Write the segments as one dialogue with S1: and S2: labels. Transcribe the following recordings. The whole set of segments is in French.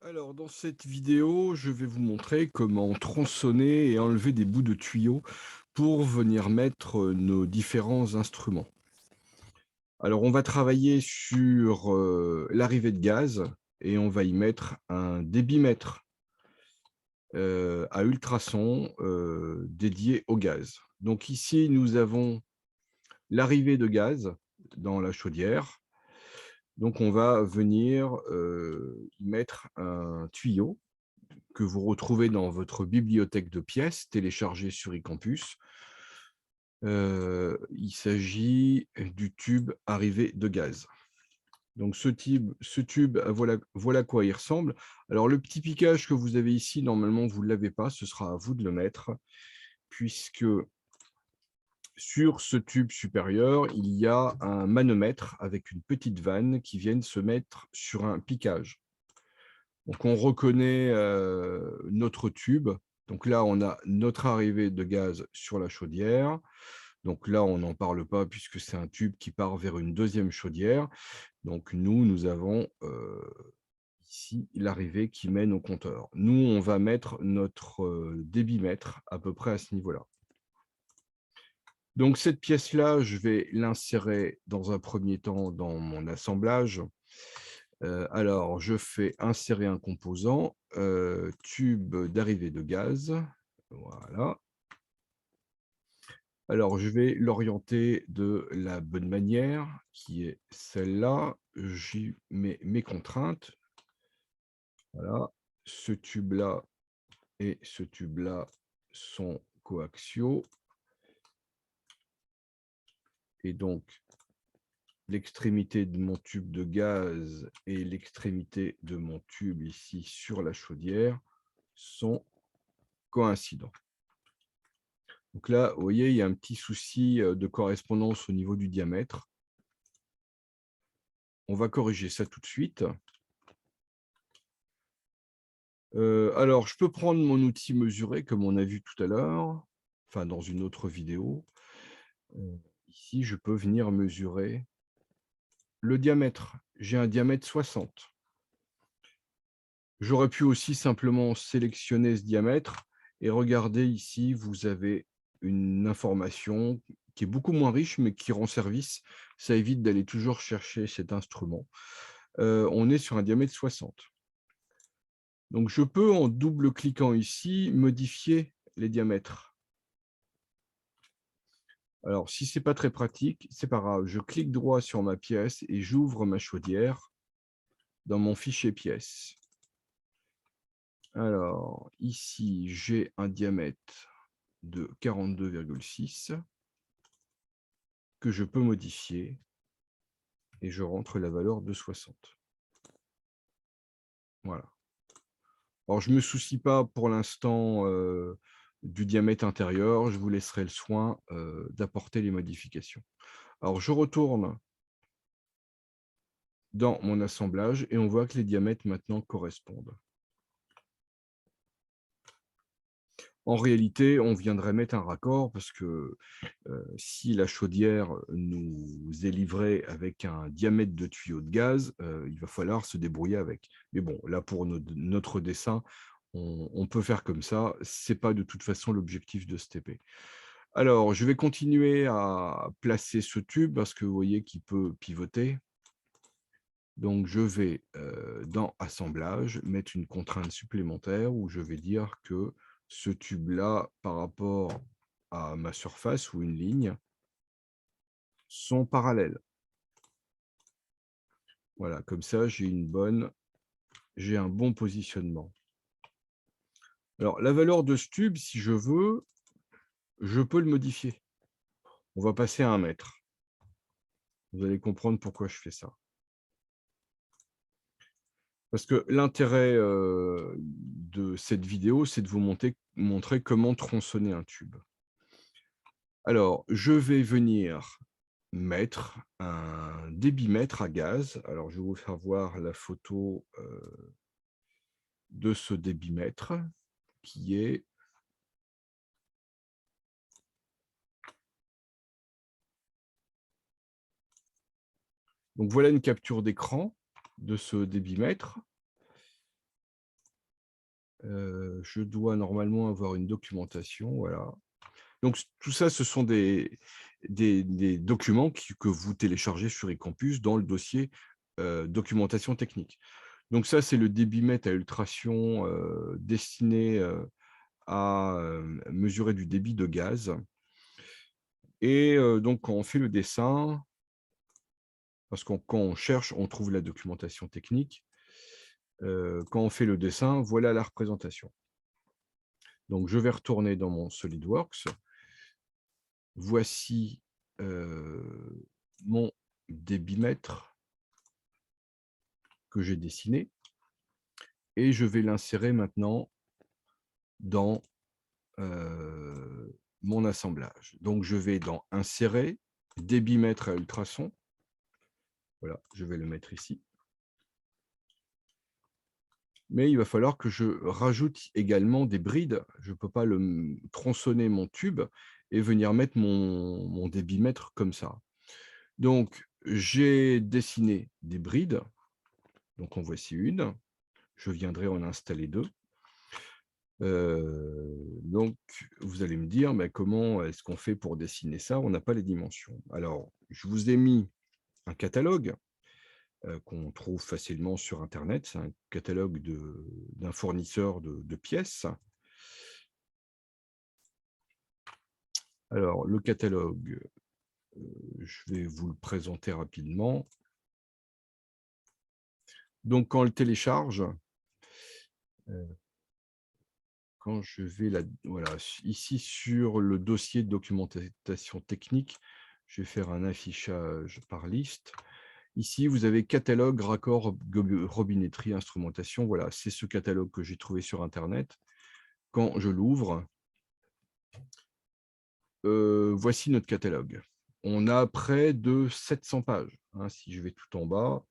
S1: Alors, dans cette vidéo, je vais vous montrer comment tronçonner et enlever des bouts de tuyaux pour venir mettre nos différents instruments. Alors, on va travailler sur l'arrivée de gaz et on va y mettre un débitmètre à ultrasons dédié au gaz. Donc ici, nous avons l'arrivée de gaz dans la chaudière. Donc, on va venir y mettre un tuyau que vous retrouvez dans votre bibliothèque de pièces téléchargée sur eCampus. Il s'agit du tube arrivée de gaz. Donc ce tube, voilà à quoi il ressemble. Alors le petit piquage que vous avez ici, normalement vous ne l'avez pas, ce sera à vous de le mettre, puisque sur ce tube supérieur, il y a un manomètre avec une petite vanne qui vient se mettre sur un piquage. Donc on reconnaît notre tube. Donc là, on a notre arrivée de gaz sur la chaudière. Donc là, on n'en parle pas puisque c'est un tube qui part vers une deuxième chaudière. Donc nous avons ici l'arrivée qui mène au compteur. Nous, on va mettre notre débitmètre à peu près à ce niveau-là. Donc cette pièce-là, je vais l'insérer dans un premier temps dans mon assemblage. Alors, je fais insérer un composant, tube d'arrivée de gaz. Voilà. Alors, je vais l'orienter de la bonne manière, qui est celle-là. J'y mets mes contraintes. Voilà. Ce tube-là et ce tube-là sont coaxiaux. Et donc, l'extrémité de mon tube de gaz et l'extrémité de mon tube ici sur la chaudière sont coïncidents. Donc là, vous voyez, il y a un petit souci de correspondance au niveau du diamètre. On va corriger ça tout de suite. Alors, je peux prendre mon outil mesuré, comme on a vu tout à l'heure, enfin dans une autre vidéo. Ici, je peux venir mesurer le diamètre. J'ai un diamètre 60. J'aurais pu aussi simplement sélectionner ce diamètre et regardez ici, vous avez une information qui est beaucoup moins riche, mais qui rend service. Ça évite d'aller toujours chercher cet instrument. On est sur un diamètre 60. Donc, je peux, en double-cliquant ici, modifier les diamètres. Alors, si ce n'est pas très pratique, c'est pas grave. Je clique droit sur ma pièce et j'ouvre ma chaudière dans mon fichier pièces. Alors, ici, j'ai un diamètre de 42,6 que je peux modifier et je rentre la valeur de 60. Voilà. Alors, je ne me soucie pas pour l'instant du diamètre intérieur. Je vous laisserai le soin d'apporter les modifications. Alors, je retourne dans mon assemblage et on voit que les diamètres maintenant correspondent. En réalité, on viendrait mettre un raccord parce que si la chaudière nous est livrée avec un diamètre de tuyau de gaz, il va falloir se débrouiller avec. Mais bon, là, pour notre dessin, on peut faire comme ça. Ce n'est pas de toute façon l'objectif de ce TP. Alors, je vais continuer à placer ce tube parce que vous voyez qu'il peut pivoter. Donc, je vais dans Assemblage mettre une contrainte supplémentaire où je vais dire que ce tube-là, par rapport à ma surface ou une ligne, sont parallèles. Voilà, comme ça, j'ai un bon positionnement. Alors, la valeur de ce tube, si je veux, je peux le modifier. On va passer à 1 mètre. Vous allez comprendre pourquoi je fais ça. Parce que l'intérêt de cette vidéo, c'est de vous montrer comment tronçonner un tube. Alors, je vais venir mettre un débitmètre à gaz. Alors, je vais vous faire voir la photo de ce débitmètre qui est donc voilà une capture d'écran de ce débitmètre. Je dois normalement avoir une documentation, voilà. Donc tout ça, ce sont des documents que vous téléchargez sur eCampus dans le dossier, documentation technique. Donc ça, c'est le débitmètre à ultrasons, destiné, à, mesurer du débit de gaz et donc quand on fait le dessin, parce qu'on quand on cherche, on trouve la documentation technique. Quand on fait le dessin, voilà la représentation. Donc je vais retourner dans mon SolidWorks. Voici, mon débitmètre que j'ai dessiné et je vais l'insérer maintenant dans, mon assemblage. Donc je vais dans insérer, débitmètre à ultrasons. Voilà, je vais le mettre ici. Mais il va falloir que je rajoute également des brides. Je ne peux pas tronçonner mon tube et venir mettre mon débitmètre comme ça. Donc, j'ai dessiné des brides. Donc, en voici une. Je viendrai en installer deux. Donc, vous allez me dire, mais comment est-ce qu'on fait pour dessiner ça? On n'a pas les dimensions. Alors, je vous ai mis un catalogue qu'on trouve facilement sur Internet. C'est un catalogue d'un fournisseur de pièces. Alors, le catalogue, je vais vous le présenter rapidement. Donc, quand on le télécharge, quand je vais voilà, ici sur le dossier de documentation technique, je vais faire un affichage par liste. Ici, vous avez catalogue, raccord, robinetterie, instrumentation. Voilà, c'est ce catalogue que j'ai trouvé sur Internet. Quand je l'ouvre, voici notre catalogue. On a près de 700 pages. Hein, si je vais tout en bas,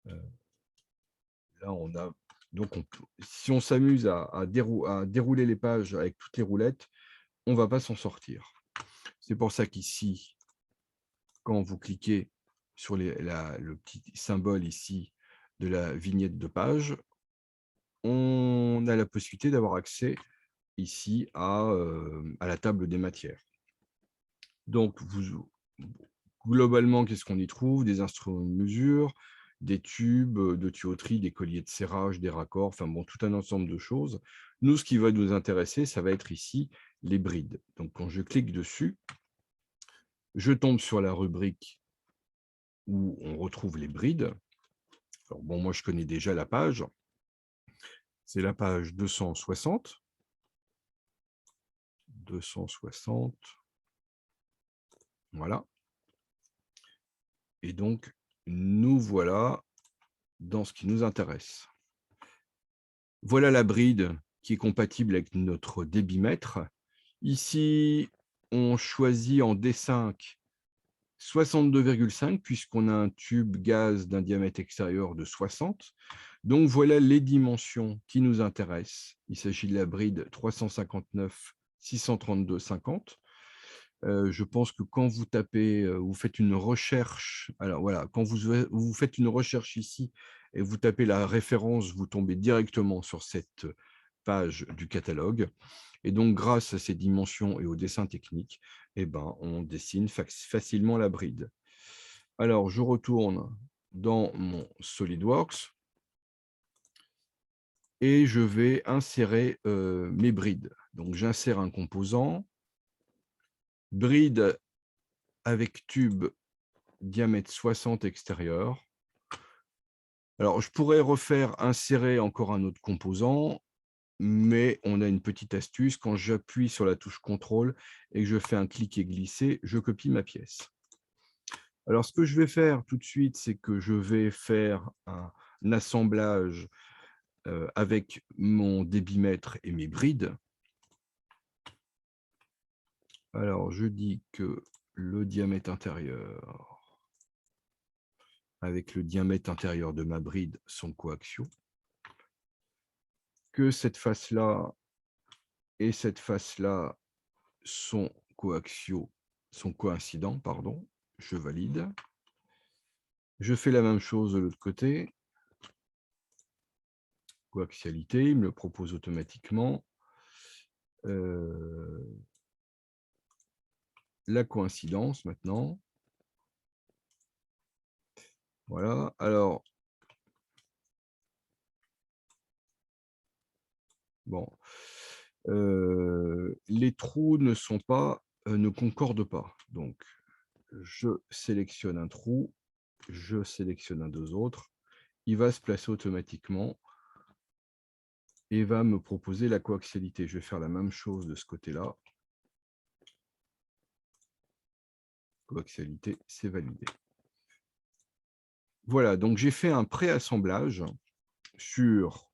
S1: là, on a. Donc, si on s'amuse à dérouler les pages avec toutes les roulettes, on ne va pas s'en sortir. C'est pour ça qu'ici, quand vous cliquez sur le petit symbole ici de la vignette de page, on a la possibilité d'avoir accès ici à la table des matières. Donc, globalement, qu'est-ce qu'on y trouve? Des instruments de mesure, des tubes de tuyauterie, des colliers de serrage, des raccords, enfin bon, tout un ensemble de choses. Nous, ce qui va nous intéresser, ça va être ici les brides. Donc, quand je clique dessus, je tombe sur la rubrique où on retrouve les brides. Alors bon, moi, je connais déjà la page. C'est la page 260. 260. Voilà. Et donc, nous voilà dans ce qui nous intéresse. Voilà la bride qui est compatible avec notre débitmètre. Ici, on choisit en D5 62,5 puisqu'on a un tube gaz d'un diamètre extérieur de 60. Donc, voilà les dimensions qui nous intéressent. Il s'agit de la bride 359 632 50. Je pense que quand vous tapez, vous faites une recherche, alors voilà, quand vous faites une recherche ici et vous tapez la référence, vous tombez directement sur cette page du catalogue. Et donc, grâce à ces dimensions et au dessin technique, eh ben, on dessine facilement la bride. Alors, je retourne dans mon SolidWorks et je vais insérer mes brides. Donc, j'insère un composant, bride avec tube diamètre 60 extérieur. Alors, je pourrais refaire insérer encore un autre composant, mais on a une petite astuce. Quand j'appuie sur la touche contrôle et que je fais un clic et glisser, je copie ma pièce. Alors, ce que je vais faire tout de suite, c'est que je vais faire un assemblage avec mon débitmètre et mes brides. Alors, je dis que le diamètre intérieur avec le diamètre intérieur de ma bride sont coaxiaux, que cette face-là et cette face-là sont coïncidents, pardon, je valide. Je fais la même chose de l'autre côté. Coaxialité, il me le propose automatiquement. La coïncidence maintenant. Voilà, alors, bon, les trous ne concordent pas. Donc, je sélectionne un trou, je sélectionne deux autres, il va se placer automatiquement et va me proposer la coaxialité. Je vais faire la même chose de ce côté-là. Coaxialité, c'est validé. Voilà, donc j'ai fait un préassemblage sur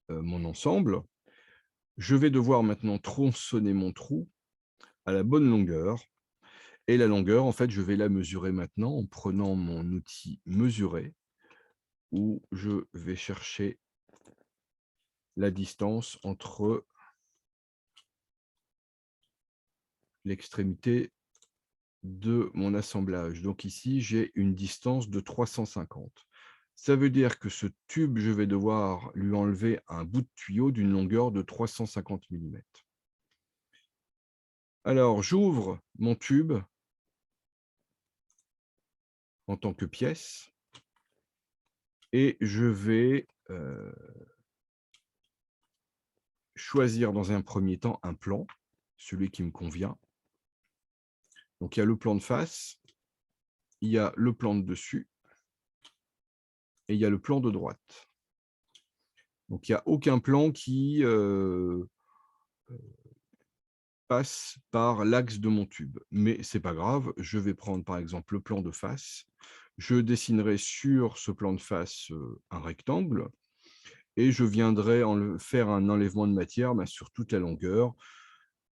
S1: mon ensemble. Je vais devoir maintenant tronçonner mon trou à la bonne longueur. Et la longueur, en fait, je vais la mesurer maintenant en prenant mon outil mesurer, où je vais chercher la distance entre l'extrémité de mon assemblage. Donc ici, j'ai une distance de 350. Ça veut dire que ce tube, je vais devoir lui enlever un bout de tuyau d'une longueur de 350 mm. Alors, j'ouvre mon tube en tant que pièce et je vais choisir dans un premier temps un plan, celui qui me convient. Donc, il y a le plan de face, il y a le plan de dessus et il y a le plan de droite. Donc, il n'y a aucun plan qui passe par l'axe de mon tube. Mais ce n'est pas grave, je vais prendre par exemple le plan de face. Je dessinerai sur ce plan de face un rectangle et je viendrai faire un enlèvement de matière sur toute la longueur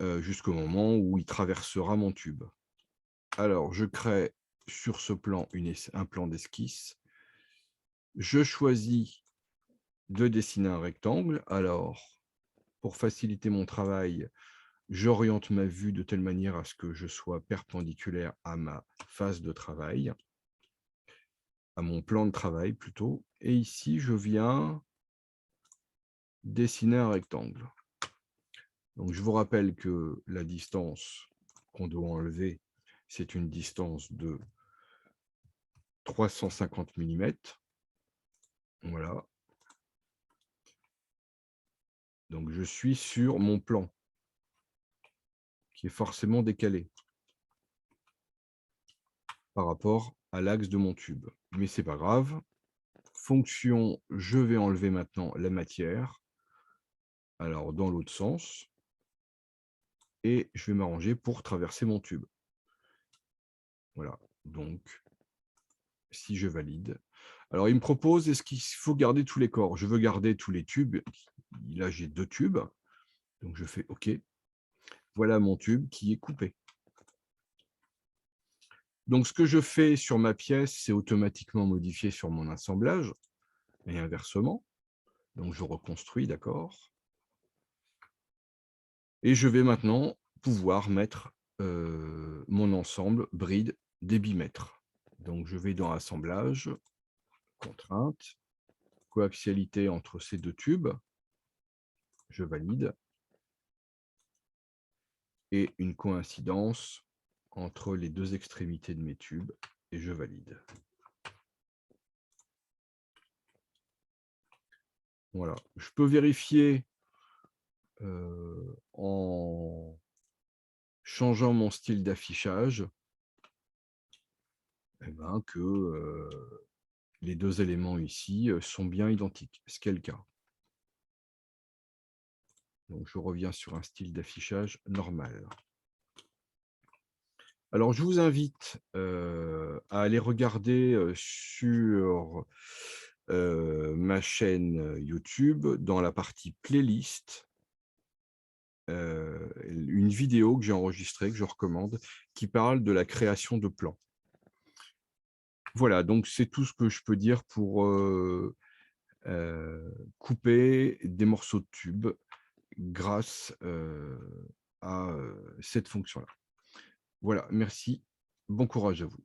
S1: jusqu'au moment où il traversera mon tube. Alors, je crée sur ce plan un plan d'esquisse. Je choisis de dessiner un rectangle. Alors, pour faciliter mon travail, j'oriente ma vue de telle manière à ce que je sois perpendiculaire à ma face de travail, à mon plan de travail plutôt. Et ici, je viens dessiner un rectangle. Donc, je vous rappelle que la distance qu'on doit enlever, c'est une distance de 350 mm. Voilà. Donc, je suis sur mon plan, qui est forcément décalé par rapport à l'axe de mon tube. Mais ce n'est pas grave. Fonction, je vais enlever maintenant la matière. Alors, dans l'autre sens. Et je vais m'arranger pour traverser mon tube. Voilà. Donc, si je valide. Alors, il me propose, est-ce qu'il faut garder tous les corps? Je veux garder tous les tubes. Là, j'ai 2 tubes. Donc, je fais OK. Voilà mon tube qui est coupé. Donc, ce que je fais sur ma pièce, c'est automatiquement modifié sur mon assemblage, et inversement. Donc, je reconstruis, d'accord. Et je vais maintenant pouvoir mettre mon ensemble bride des bimètres. Donc, je vais dans Assemblage, Contrainte, Coaxialité entre ces 2 tubes. Je valide. Et une coïncidence entre les 2 extrémités de mes tubes. Et je valide. Voilà. Je peux vérifier en changeant mon style d'affichage que les 2 éléments ici sont bien identiques, ce qui est le cas. Donc, je reviens sur un style d'affichage normal. Alors, je vous invite à aller regarder sur ma chaîne YouTube, dans la partie playlist, une vidéo que j'ai enregistrée, que je recommande, qui parle de la création de plans. Voilà, donc c'est tout ce que je peux dire pour couper des morceaux de tube grâce à cette fonction-là. Voilà, merci. Bon courage à vous.